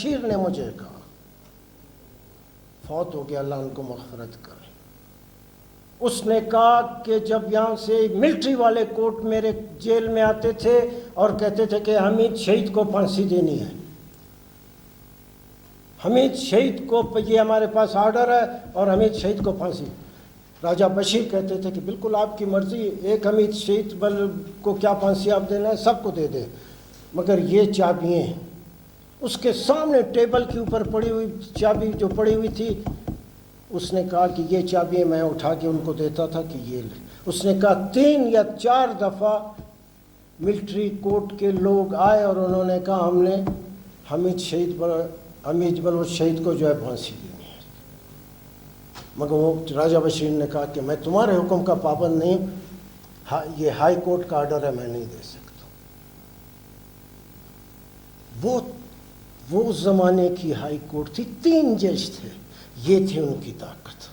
بشیر نے مجھے کہا، فوت ہو گیا، اللہ ان کو مغفرت کرے، اس نے کہا کہ جب یہاں سے ملٹری والے کوٹ میرے جیل میں آتے تھے اور کہتے تھے کہ حمید شہید کو پھانسی دینی ہے، حمید شہید کو، یہ ہمارے پاس آرڈر ہے اور حمید شہید کو پھانسی، راجہ بشیر کہتے تھے کہ بالکل آپ کی مرضی، ایک حمید شہید کو کیا پھانسی آپ دینا ہے، سب کو دے دیں، مگر یہ چابیاں، اس کے سامنے ٹیبل کے اوپر پڑی ہوئی چابی جو پڑی ہوئی تھی، اس نے کہا کہ یہ چابیاں میں اٹھا کے ان کو دیتا تھا کہ یہ لے۔ اس نے کہا 3 یا 4 دفعہ ملٹری کوٹ کے لوگ آئے اور انہوں نے کہا ہم نے حمید بلوچ شہید کو جو ہے پھانسی دینی ہے، مگر وہ راجہ بشیر نے کہا کہ میں تمہارے حکم کا پابند نہیں، یہ ہائی کورٹ کا آرڈر ہے، میں نہیں دے سکتا۔ وہ زمانے کی ہائی کورٹ تھی، 3 جج تھے، یہ تھی ان کی طاقت،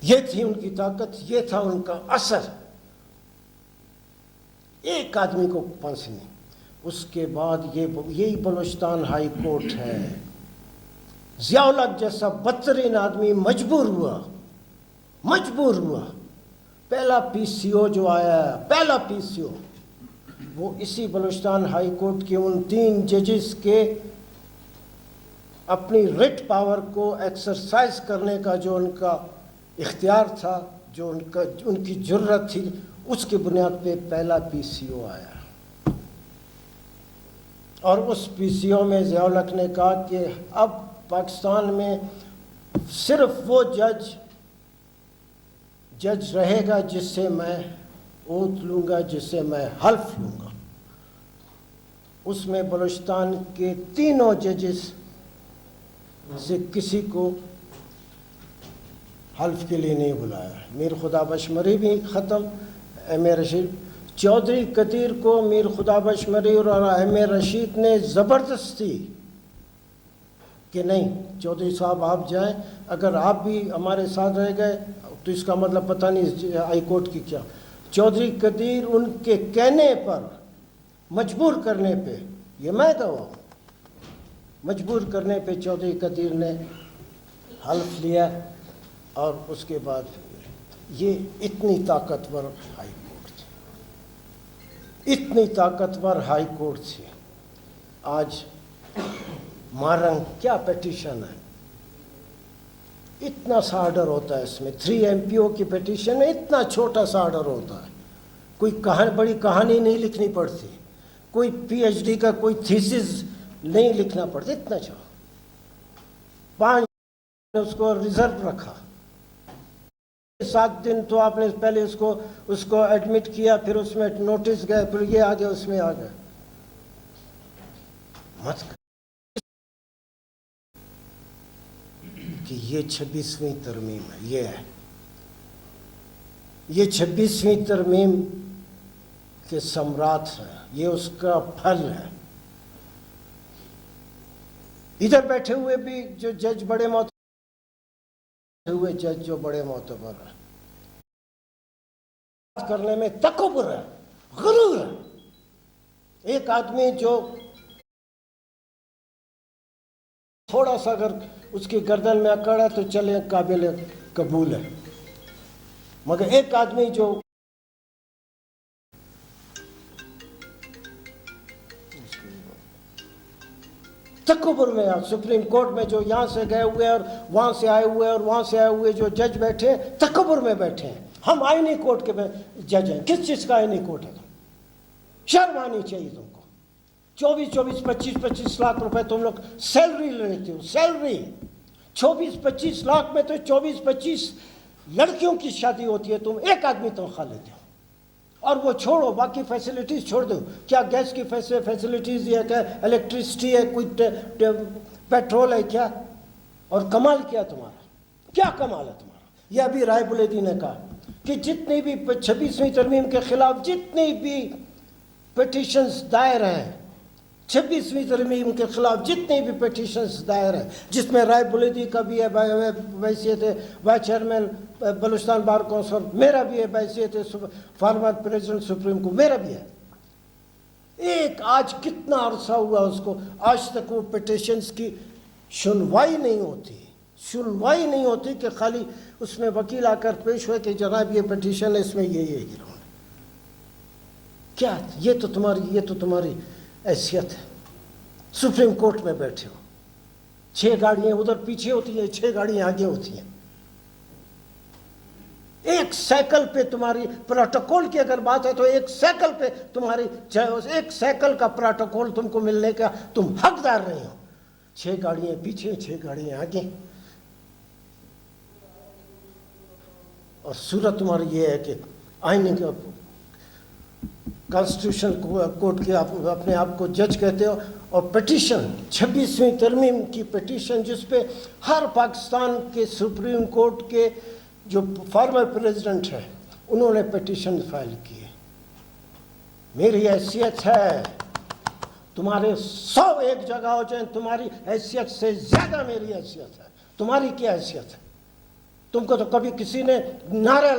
یہ تھی ان کی طاقت، یہ تھا ان کا اثر، ایک آدمی کو پھانسی نہیں۔ اس کے بعد یہی بلوچستان ہائی کورٹ ہے، ضیاء الحق جیسا بدترین آدمی مجبور ہوا، پہلا پی سی او جو آیا ہے، پہلا پی سی او، وہ اسی بلوچستان ہائی کورٹ کے ان 3 ججز کے اپنی ریٹ پاور کو ایکسرسائز کرنے کا جو ان کا اختیار تھا، جو ان کی جرت تھی، اس کی بنیاد پہ پہلا پی سی او آیا، اور اس پی سی او میں ضیاء الحق نے کہا کہ اب پاکستان میں صرف وہ جج رہے گا جس سے میں اوت لوں گا، جس سے میں حلف لوں گا۔ اس میں بلوچستان کے 3 ججز سے کسی کو حلف کے لیے نہیں بلایا، میر خدا بخش مری بھی ختم، ایم اے رشید، چودھری قدیر کو میر خدا بخش مری اور ایم اے رشید نے زبردستی کہ نہیں چودھری صاحب آپ جائیں، اگر آپ بھی ہمارے ساتھ رہ گئے تو اس کا مطلب پتہ نہیں ہائی کورٹ کی کیا۔ چودھری قدیر ان کے کہنے پر، مجبور کرنے پہ، یہ میں گواہ ہوں، مجبور کرنے پہ چودھری قدیر نے حلف لیا، اور اس کے بعد یہ اتنی طاقتور ہائی کورٹ تھی، اتنی طاقتور ہائی کورٹ تھی۔ آج مارنگ کیا پیٹیشن ہے، اتنا سا آرڈر ہوتا ہے اس میں، 3 MP کی پیٹیشن ہے، اتنا چھوٹا سا آرڈر ہوتا ہے، کوئی بڑی کہانی نہیں لکھنی پڑتی، کوئی PhD کا کوئی تھیسس نہیں لکھنا پڑتا، اتنا چھوٹا، 5 اس کو ریزرو رکھا، 7 دن تو آپ نے پہلے اس کو ایڈمٹ کیا، پھر اس میں نوٹس گئے، پھر یہ آگے اس میں آ گئے، مت کہ یہ 26ویں ترمیم ہے، یہ 26ویں ترمیم کے ثمرات ہیں، یہ اس کا پھل ہے۔ ادھر بیٹھے ہوئے بھی جو جج بڑے معتبر ہیں، کرنے میں تکبر ہے، غرور ہے، ایک آدمی جو تھوڑا سا اگر اس کی گردن میں اکڑ ہے تو چلے قابل قبول ہے، مگر ایک آدمی جو تکبر میں، سپریم کورٹ میں جو یہاں سے گئے ہوئے اور وہاں سے آئے ہوئے اور وہاں سے آئے ہوئے جو جج بیٹھے ہیں، تکبر میں بیٹھے ہیں، ہم آئینی کورٹ کے جج ہیں، کس چیز کا آئینی کورٹ ہے؟ شرم آنی چاہیے تم کو، 25 لاکھ روپے تم لوگ سیلری لیتے ہو، سیلری 24-25 لاکھ میں تو 24-25 لڑکیوں کی شادی ہوتی ہے، تم ایک آدمی تنخواہ لیتے ہو، اور وہ چھوڑو باقی فیسلٹیز چھوڑ دو، کیا گیس کی فیسلٹیز ہے، کیا الیکٹریسٹی ہے، کوئی پیٹرول ہے کیا، اور کمال کیا تمہارا، کیا کمال ہے تمہارا؟ یہ ابھی رائے بلیدی نے کہا کہ جتنی بھی 26ویں ترمیم کے خلاف جتنی بھی پیٹیشنز دائر ہیں، 26ویں ترمیم کے خلاف جتنی بھی پیٹیشنز دائر ہیں، جس میں رائے بلیدی کا بھی ہے بحیثیت vice chairman Balochistan bar council, میرا بھی ہے بحیثیت فارمر پریزیڈنٹ سپریم کو، میرا بھی ہے، ایک آج کتنا عرصہ ہوا اس کو، آج تک وہ پٹیشنز کی سنوائی نہیں ہوتی کہ خالی اس میں وکیل آ کر پیش ہوئے کہ جناب یہ پٹیشن ہے، اس میں یہ گراؤنڈ کیا، یہ تو تمہاری حیثیت ہے. سپریم کورٹ میں بیٹھے ہو، 6 گاڑیاں ادھر پیچھے ہوتی ہیں، 6 گاڑیاں آگے ہوتی ہیں. ایک سائیکل پہ تمہاری پروٹوکول کی اگر بات ہے تو ایک سائیکل پہ تمہاری، ایک سائیکل کا پروٹوکول تم کو ملنے کا تم حقدار نہیں ہو. 6 گاڑیاں پیچھے، 6 گاڑیاں آگے. اور صورت تمہاری یہ ہے کہ آئین کا کانسٹیٹیوشن کورٹ کے آپ اپنے آپ کو جج کہتے ہو، اور پٹیشن 26ویں ترمیم کی پٹیشن جس پہ ہر پاکستان کے سپریم کورٹ کے جو فارمر پریزیڈنٹ ہے انہوں نے پٹیشن فائل کی ہے. میری حیثیت ہے، تمہارے 100 ایک جگہ ہو جائیں، تمہاری حیثیت سے زیادہ میری حیثیت ہے. تمہاری کیا حیثیت ہے؟ تم کو تو کبھی کسی نے نعرہ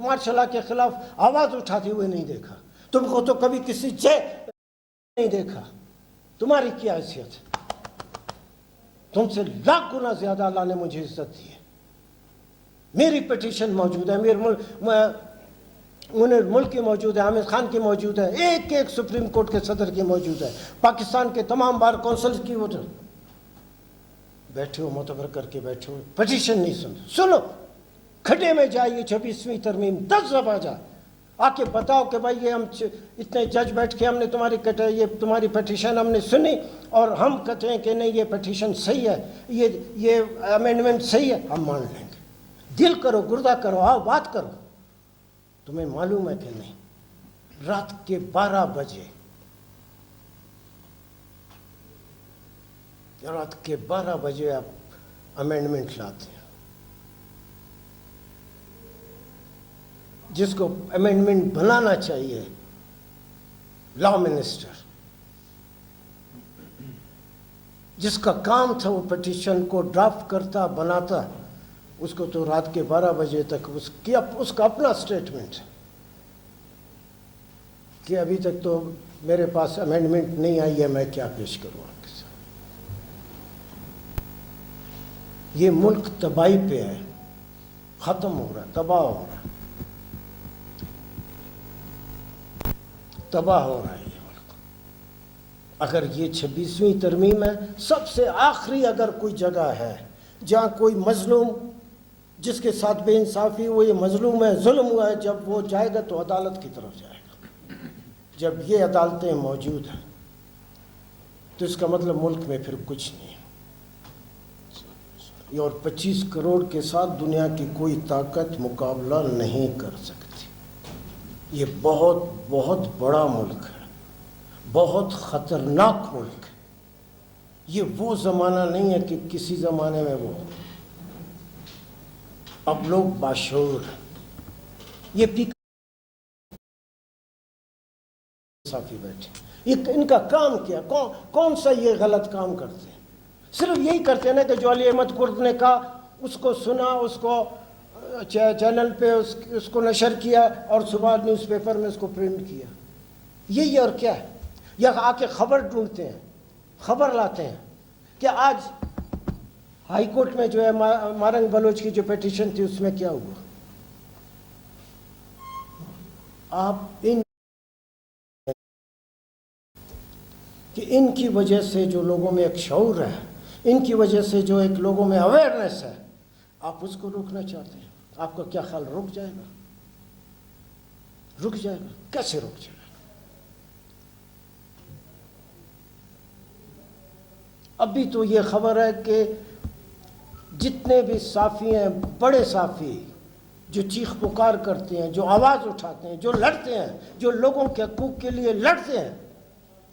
مارشل لا کے خلاف آواز اٹھاتے ہوئے نہیں دیکھا، تم کو تو کبھی کسی نہیں دیکھا. تمہاری کیا حیثیت ہے؟ تم سے لاکھ گنا زیادہ اللہ نے مجھے عزت دی ہے. میری پٹیشن موجود ہے، منیر ملک کی موجود ہے، عامر خان کی موجود ہے، ایک سپریم کورٹ کے صدر کی موجود ہے، پاکستان کے تمام بار کونسل کی وہ بیٹھے ہو، معتبر کر کے بیٹھے ہو. پٹیشن نہیں سنو، کھڈے میں جائیے 26ویں ترمیم 10 دفعہ جا آ کے بتاؤ کہ بھائی یہ ہم اتنے جج بیٹھ کے ہم نے تمہاری پٹیشن ہم نے سنی اور ہم کہتے ہیں کہ نہیں یہ پٹیشن صحیح ہے، یہ امینڈمنٹ صحیح ہے، ہم مان لیں گے. دل کرو، گردہ کرو، آؤ بات کرو. تمہیں معلوم ہے کہ نہیں، رات کے 12 بجے آپ امینڈمنٹ لاتے ہیں، جس کو امینڈمنٹ بنانا چاہیے لا منسٹر، جس کا کام تھا وہ پٹیشن کو ڈرافٹ کرتا بناتا، اس کو تو رات کے 12 بجے تک اس کا اپنا سٹیٹمنٹ ہے کہ ابھی تک تو میرے پاس امینڈمنٹ نہیں آئی ہے، میں کیا پیش کروں آپ کے ساتھ. یہ ملک تباہی پہ ہے، ختم ہو رہا ہے، تباہ ہو رہا ہے یہ ملک. اگر یہ 26ویں ترمیم ہے، سب سے آخری اگر کوئی جگہ ہے جہاں کوئی مظلوم جس کے ساتھ بے انصافی ہوئی، مظلوم ہے، ظلم ہوا ہے، جب وہ جائے گا تو عدالت کی طرف جائے گا. جب یہ عدالتیں موجود ہیں تو اس کا مطلب ملک میں پھر کچھ نہیں ہے. اور 25 کروڑ کے ساتھ دنیا کی کوئی طاقت مقابلہ نہیں کر سکتی. یہ بہت بہت بڑا ملک ہے، بہت خطرناک ملک ہے. یہ وہ زمانہ نہیں ہے کہ کسی زمانے میں وہ، اب لوگ باشعور ہیں. یہ صافی بیٹھے، ان کا کام کیا، کون سا یہ غلط کام کرتے ہیں؟ صرف یہی کرتے ہیں نا کہ جو علی احمد کرد نے کہا اس کو سنا، اس کو چینل پہ اس کو نشر کیا اور صبح نیوز پیپر میں اس کو پرنٹ کیا. یہی اور کیا ہے؟ یا آ کے خبر ڈھونڈتے ہیں، خبر لاتے ہیں کہ آج ہائی کورٹ میں جو ہے مارنگ بلوچ کی جو پیٹیشن تھی اس میں کیا ہوا. آپ ان کی وجہ سے جو لوگوں میں ایک شعور ہے، ان کی وجہ سے جو ایک لوگوں میں اویئرنیس ہے، آپ اس کو روکنا چاہتے ہیں. آپ کا کیا خیال رک جائے گا؟ رک جائے گا؟ کیسے رک جائے گا؟ ابھی تو یہ خبر ہے کہ جتنے بھی صحافی ہیں، بڑے صحافی جو چیخ پکار کرتے ہیں، جو آواز اٹھاتے ہیں، جو لڑتے ہیں، جو لوگوں کے حقوق کے لیے لڑتے ہیں،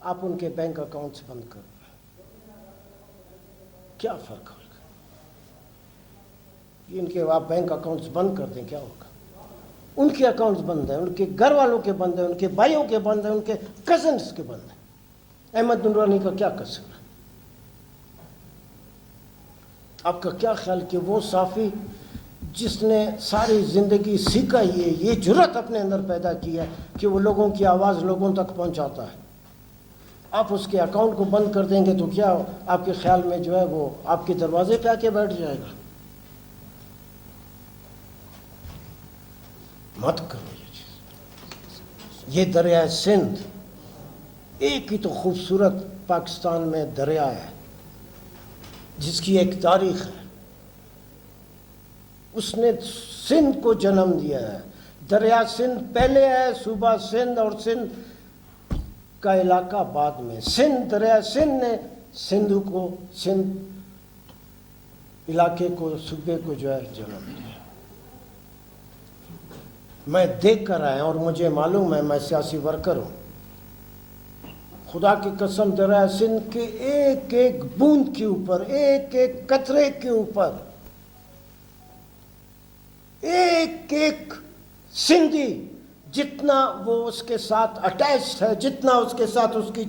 آپ ان کے بینک اکاؤنٹس بند کر دیں. کیا فرق ہوگا؟ ان کے آپ بینک اکاؤنٹس بند کر دیں، کیا ہوگا؟ ان کے اکاؤنٹس بند ہیں، ان کے گھر والوں کے بند ہیں، ان کے بھائیوں کے بند ہیں، ان کے کزنس کے بند ہیں. احمد نورانی کا کیا قصور ہے؟ آپ کا کیا خیال کہ وہ صحافی جس نے ساری زندگی سیکھا یہ جرت اپنے اندر پیدا کی ہے کہ وہ لوگوں کی آواز لوگوں تک پہنچاتا ہے، آپ اس کے اکاؤنٹ کو بند کر دیں گے تو کیا آپ کے خیال میں جو ہے وہ آپ کے دروازے پہ آ کے بیٹھ جائے گا؟ مت کرو یہ چیز. یہ دریائے سندھ ایک ہی تو خوبصورت پاکستان میں دریا ہے جس کی ایک تاریخ ہے. اس نے سندھ کو جنم دیا ہے. دریا سندھ پہلے ہے، صوبہ سندھ اور سندھ کا علاقہ بعد میں. سندھ دریا سندھ نے سندھ علاقے کو، صوبے کو جو ہے جنم دیا. میں دیکھ کر آیا اور مجھے معلوم ہے، میں سیاسی ورکر ہوں. خدا کی قسم دریا سندھ کے ایک ایک بوند کے اوپر، ایک ایک قطرے کے اوپر ایک ایک سندھی جتنا وہ اس کے ساتھ اٹیچڈ ہے، جتنا اس کے ساتھ اس کی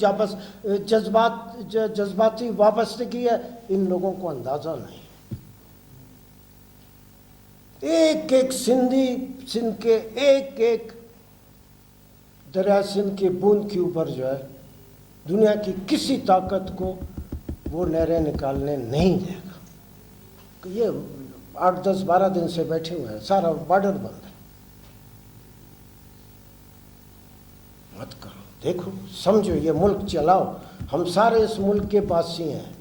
جذباتی وابستگی ہے، ان لوگوں کو اندازہ نہیں. ایک ایک سندھی سندھ کے ایک ایک دریا سندھ کے بوند کے اوپر جو ہے دنیا کی کسی طاقت کو وہ نہریں نکالنے نہیں دے گا. یہ 8-10-12 دن سے بیٹھے ہوئے ہیں، سارا بارڈر بند ہے. مت کرو، دیکھو، سمجھو، یہ ملک چلاؤ. ہم سارے اس ملک کے باسی ہیں.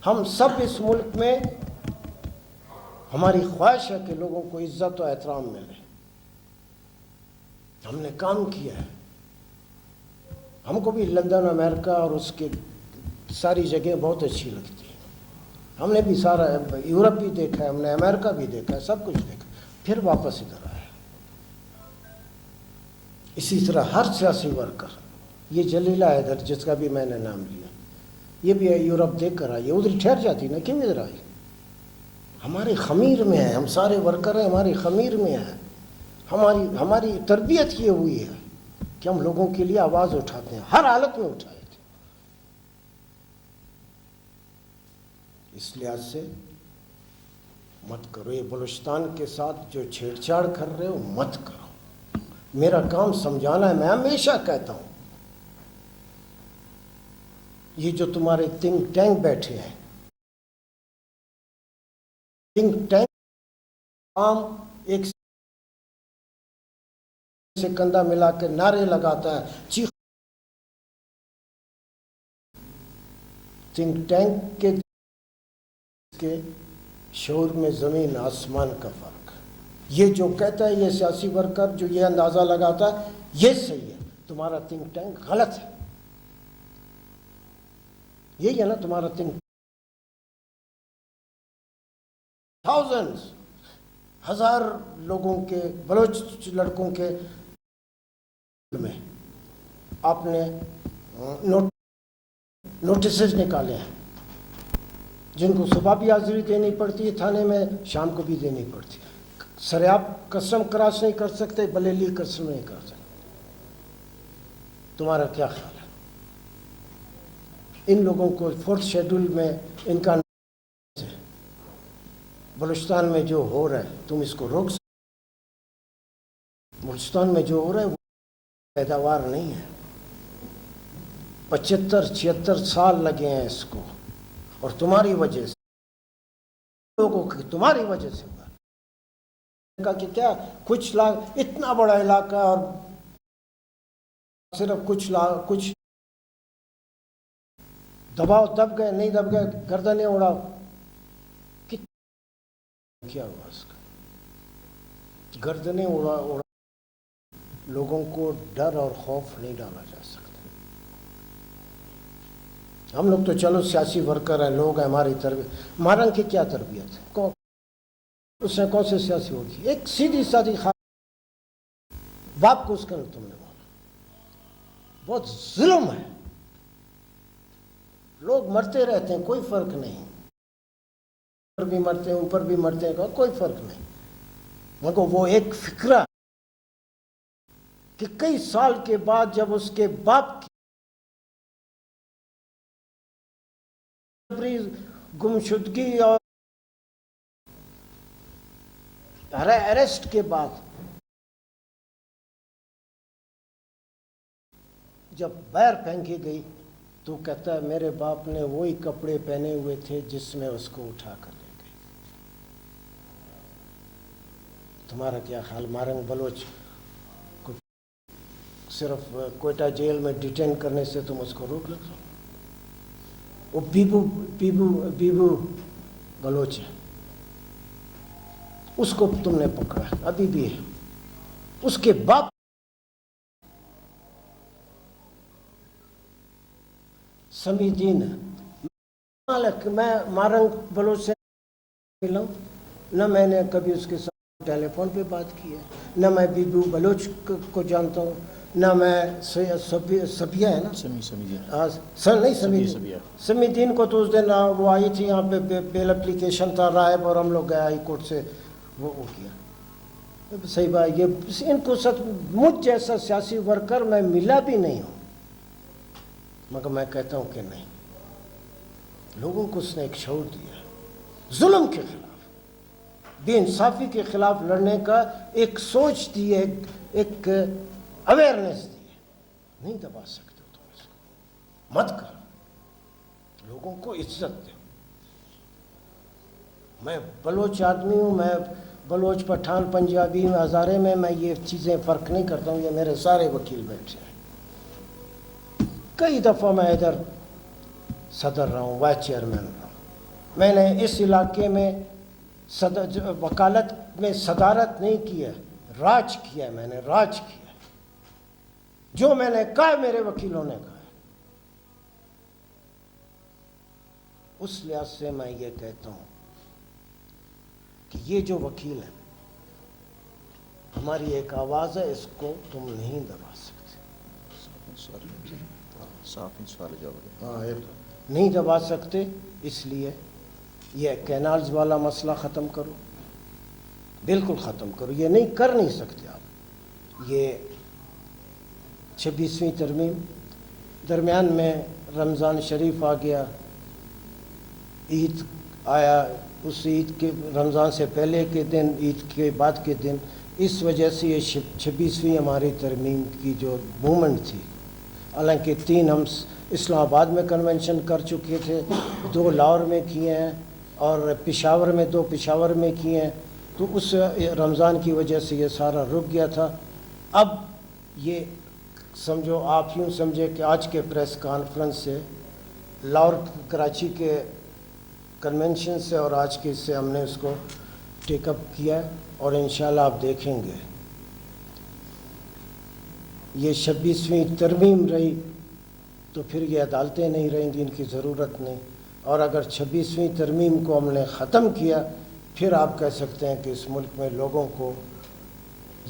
ہم سب اس ملک میں، ہماری خواہش ہے کہ لوگوں کو عزت و احترام ملے. ہم نے کام کیا ہے. ہم کو بھی لندن، امریکہ اور اس کے ساری جگہیں بہت اچھی لگتی ہیں. ہم نے بھی سارا یورپ بھی دیکھا ہے، ہم نے امریکہ بھی دیکھا ہے، سب کچھ دیکھا. پھر واپس ادھر آیا. اسی طرح ہر سیاسی ورکر، یہ جلیلہ حیدر جس کا بھی میں نے نام لیا، یہ بھی یورپ دیکھ کر آئی. ادھر ٹھہر جاتی نا، کیوں ادھر آئی؟ ہمارے خمیر میں ہے. ہم سارے ورکر ہیں، ہماری خمیر میں ہے. ہماری تربیت یہ ہوئی ہے کہ ہم لوگوں کے لیے آواز اٹھاتے ہیں، ہر حالت میں اٹھائے تھے. اس لحاظ سے مت کرو. یہ بلوچستان کے ساتھ جو چھیڑ چھاڑ کر رہے ہو مت کرو. میرا کام سمجھانا ہے. میں ہمیشہ کہتا ہوں، یہ جو تمہارے تھنک ٹینک بیٹھے ہیں، تھنک ٹینک عام ایک سے کندھا ملا کے نعرے لگاتا ہے، چیخ. تھنک ٹینک کے شعور میں زمین آسمان کا فرق ہے. یہ جو کہتا ہے، یہ سیاسی ورکر جو یہ اندازہ لگاتا ہے، یہ صحیح ہے. تمہارا تھنک ٹینک غلط ہے. یہی ہے نا تمہارا تھنک. تھاؤزنڈز، ہزار لوگوں کے، بلوچ لڑکوں کے میں آپ نے نوٹسز نکالے ہیں، جن کو صبح بھی حاضری دینی پڑتی ہے تھانے میں، شام کو بھی دینی پڑتی. سریاب قسم کراس نہیں کر سکتے، بلیلی قسم نہیں کر سکتے. تمہارا کیا خیال ہے؟ ان لوگوں کو 4th شیڈول میں ان کا بلوچستان میں جو ہو رہا ہے تم اس کو روک سکتے؟ بلوچستان میں جو ہو رہا ہے وہ پیداوار نہیں ہے. 75-76 سال لگے ہیں اس کو، اور تمہاری وجہ سے، لوگوں کی تمہاری وجہ سے ہوا. کہ کیا کچھ اتنا بڑا علاقہ اور صرف کچھ دباؤ، دب گئے نہیں دب گئے، گردنیں اڑاؤ. کیا ہوا اس کا؟ گردنیں اڑا لوگوں کو ڈر اور خوف نہیں ڈالا جا سکتا. ہم لوگ تو چلو سیاسی ورکر ہیں، لوگ ہیں، ہماری تربیت. مارنگ کی کیا تربیت ہے؟ اس نے کون سے سیاسی ہوگی؟ ایک سیدھی سادی باپ کو اس کا تم نے بولا. بہت ظلم ہے. لوگ مرتے رہتے ہیں، کوئی فرق نہیں. اوپر بھی مرتے ہیں، اوپر بھی مرتے ہیں، کوئی فرق نہیں. مگر وہ ایک فکرہ کہ کئی سال کے بعد جب اس کے باپ کی گمشدگی اور اریسٹ کے بعد جب بیر پھینکی گئی تو کہتا ہے میرے باپ نے وہی کپڑے پہنے ہوئے تھے جس میں اس کو اٹھا کر لے گئے. تمہارا کیا خیال؟ مارنگ بلوچ کو صرف کوئٹہ جیل میں ڈیٹین کرنے سے تم اس کو روک لو؟ وہ بیبو بلوچ ہے، اس کو تم نے پکڑا، ابھی بھی ہے. اس کے باپ سمیدین ہے. میں مارنگ بلوچ سے ملا ہوں، نہ میں نے کبھی اس کے ساتھ ٹیلی فون پہ بات کی ہے، نہ میں بیبو بلوچ کو جانتا ہوں، نہ میں سبیہ ہے نا سمیدین کو تو اس دن وہ آئی تھی یہاں پہ، بیل اپلیکیشن تھا رائب، اور ہم لوگ گئے ہائی کورٹ سے وہ کیا. صحیح بات، یہ ان کو سچ مجھ جیسا سیاسی ورکر میں ملا بھی نہیں ہوں، مگر میں کہتا ہوں کہ نہیں، لوگوں کو اس نے ایک شعور دیا، ظلم کے خلاف، بے انصافی کے خلاف لڑنے کا ایک سوچ دی ہے، ایک اویئرنیس دی ہے. نہیں دبا سکتے ہو تم اس کو، مت کرو، لوگوں کو عزت دو. میں بلوچ آدمی ہوں، میں بلوچ، پٹھان، پنجابی، ہزارے میں یہ چیزیں فرق نہیں کرتا ہوں. یہ میرے سارے وکیل بیٹھے ہیں. کئی دفعہ میں ادھر صدر رہا ہوں، وائس چیئرمین رہا ہوں. میں نے اس علاقے میں وکالت میں صدارت نہیں کی ہے، راج کیا ہے. میں نے راج کیا ہے، جو میں نے کہا میرے وکیلوں نے کہا ہے. اس لحاظ سے میں یہ کہتا ہوں کہ یہ جو وکیل ہیں، ہماری ایک آواز ہے، اس کو تم نہیں دبا سکتے. نہیں دبا سکتے. اس لیے یہ کینالز والا مسئلہ ختم کرو، بالکل ختم کرو. یہ نہیں کر نہیں سکتے آپ. یہ 26ویں ترمیم، درمیان میں رمضان شریف آ گیا، عید آیا، اس عید کے رمضان سے پہلے کے دن، عید کے بعد کے دن، اس وجہ سے یہ 26ویں ہماری ترمیم کی جو موومنٹ تھی، حالانکہ 3 ہم اسلام آباد میں کنونشن کر چکے تھے، 2 لاہور میں کیے ہیں، اور پشاور میں 2 پشاور میں کیے ہیں. تو اس رمضان کی وجہ سے یہ سارا رک گیا تھا. اب یہ سمجھو، آپ یوں سمجھے کہ آج کے پریس کانفرنس سے، لاہور کراچی کے کنونشن سے اور آج کے سے ہم نے اس کو ٹیک اپ کیا، اور انشاءاللہ آپ دیکھیں گے یہ 26ویں ترمیم رہی تو پھر یہ عدالتیں نہیں رہیں گی، ان کی ضرورت نہیں. اور اگر 26ویں ترمیم کو ہم نے ختم کیا، پھر آپ کہہ سکتے ہیں کہ اس ملک میں لوگوں کو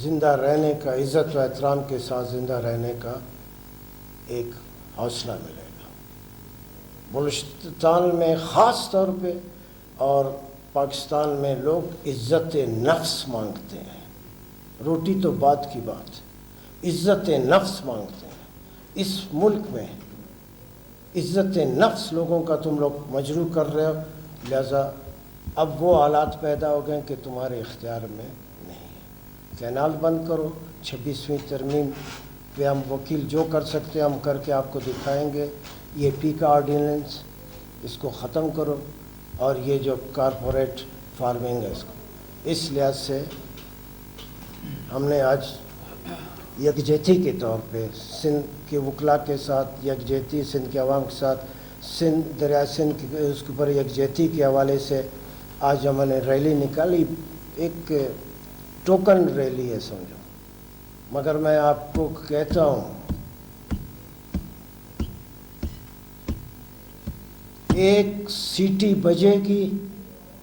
زندہ رہنے کا، عزت و احترام کے ساتھ زندہ رہنے کا ایک حوصلہ ملے گا. بلوچستان میں خاص طور پہ اور پاکستان میں لوگ عزت نفس مانگتے ہیں. روٹی تو بات کی بات، عزت نفس مانگتے ہیں. اس ملک میں عزت نفس لوگوں کا تم لوگ مجروح کر رہے ہو، لہذا اب وہ حالات پیدا ہو گئے کہ تمہارے اختیار میں نہیں ہے. کینال بند کرو. 26ویں ترمیم پہ ہم وکیل جو کر سکتے ہیں ہم کر کے آپ کو دکھائیں گے. یہ پی کا آرڈیننس، اس کو ختم کرو، اور یہ جو کارپوریٹ فارمنگ ہے اس لحاظ سے ہم نے آج یکجہتی کے طور پہ سندھ کے وکلاء کے ساتھ یکجہتی، سندھ کے عوام کے ساتھ، سندھ دریائے سندھ کے اس کے اوپر یکجہتی کے حوالے سے آج ہم نے ریلی نکالی. ایک ٹوکن ریلی ہے سمجھو، مگر میں آپ کو کہتا ہوں ایک سیٹی بجے گی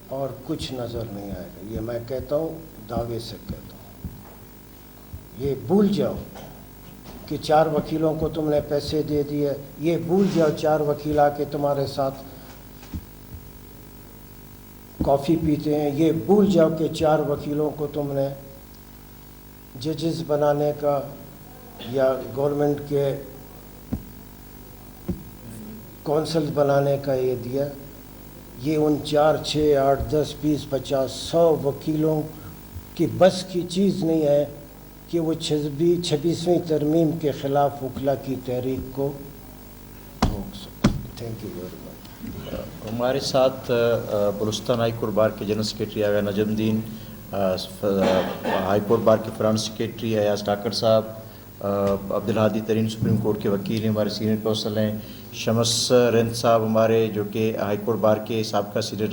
اور کچھ نظر نہیں آئے گا. یہ میں کہتا ہوں، دعوے سے کہتا ہوں. یہ بھول جاؤ کہ 4 وکیلوں کو تم نے پیسے دے دیے. یہ بھول جاؤ 4 وکیل آ کے تمہارے ساتھ کافی پیتے ہیں. یہ بھول جاؤ کہ 4 وکیلوں کو تم نے ججز بنانے کا یا گورنمنٹ کے کونسل بنانے کا یہ دیا. یہ ان 4، 6، 8، 10، 20، 50، 100 وکیلوں کی بس کی چیز نہیں ہے کہ وہ 26ویں ترمیم کے خلاف وکلا کی تحریک کو روک سکے. Thank you very much. ہمارے ساتھ بلوچستان ہائی کورٹ بار کے جنرل سیکریٹری آغا نجم الدین، ہائی کورٹ بار کے فرنٹ سیکریٹری ایاز کاکڑ صاحب، عبدالہادی ترین سپریم کورٹ کے وکیل ہیں، ہمارے سینئر کونسل ہیں، شمس رند صاحب ہمارے جو کہ ہائی کورٹ بار کے سابقہ سینئر